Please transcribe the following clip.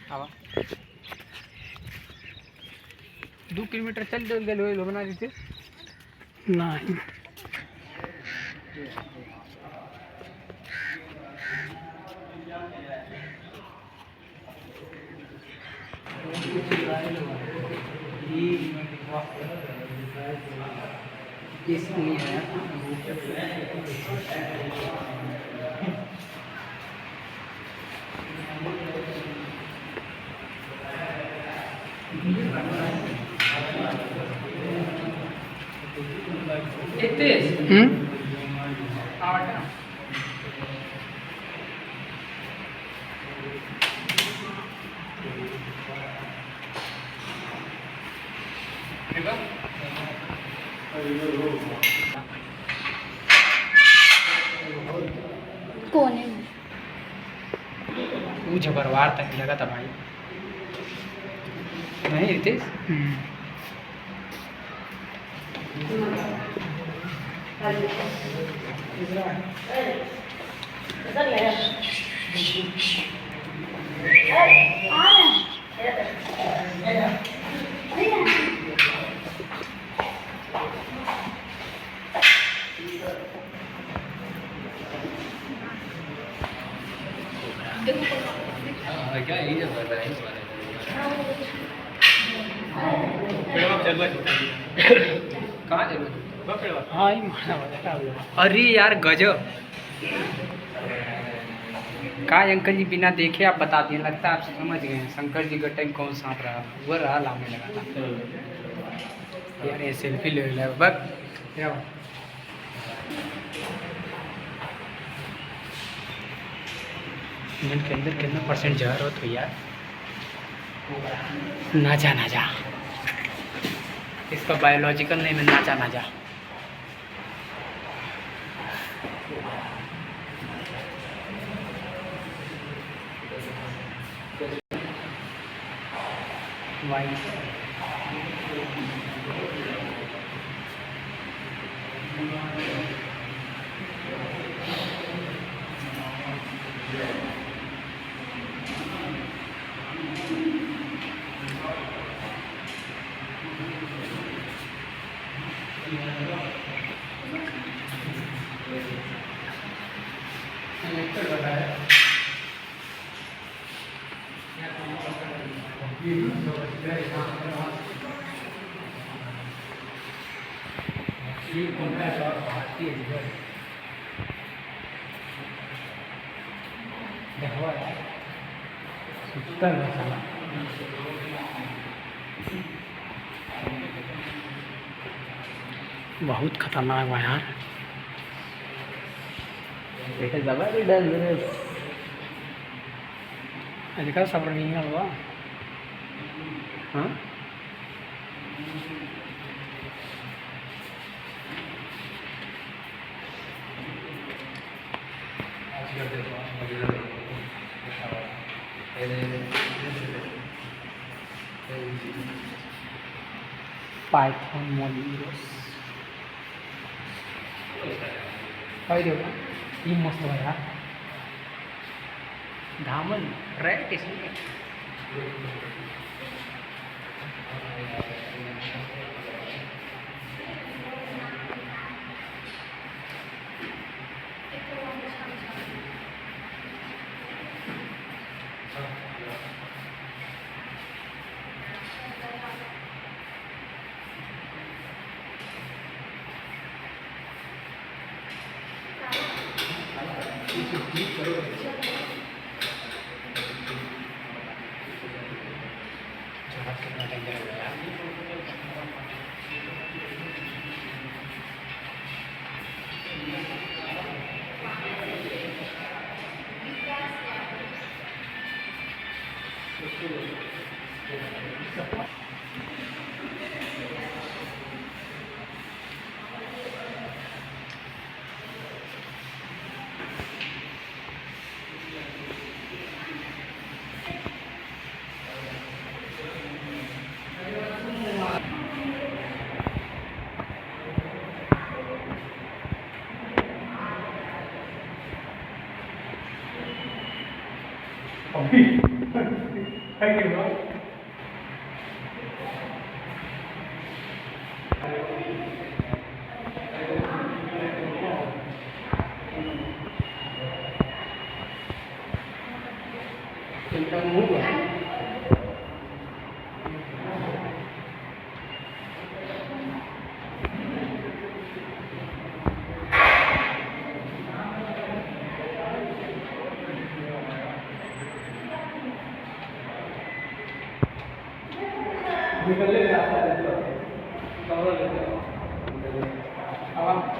आवा 2 किलोमीटर चल गेलो बना देते नाही कौन है मुझे बरवार तक लगा था भाई नहीं रितेश क्या यही जब कहाँ जरूरत हाँ ही माना अरे यार गजब का अंकल जी बिना देखे आप बता दिए लगता है आप समझ गए हैं शंकर जी का टाइम कौन सांप रहा वो रहा लाने लगा था यार ये सेल्फी ले लिया बस क्या मिनट के अंदर कितना परसेंट जहर हो तो यार नाजा नाजा इसका बायोलॉजिकल नेम है नाजा नाजा वाइट बहुत खतरनाक हुआ यार देखा सब नहीं हुआ हाँ पाइथन मॉड्यूल्स ये मस्त है यार धामन राइट इसमें Tentang mulu. निकलने रास्ता देते हो, कवर लेते हो, अब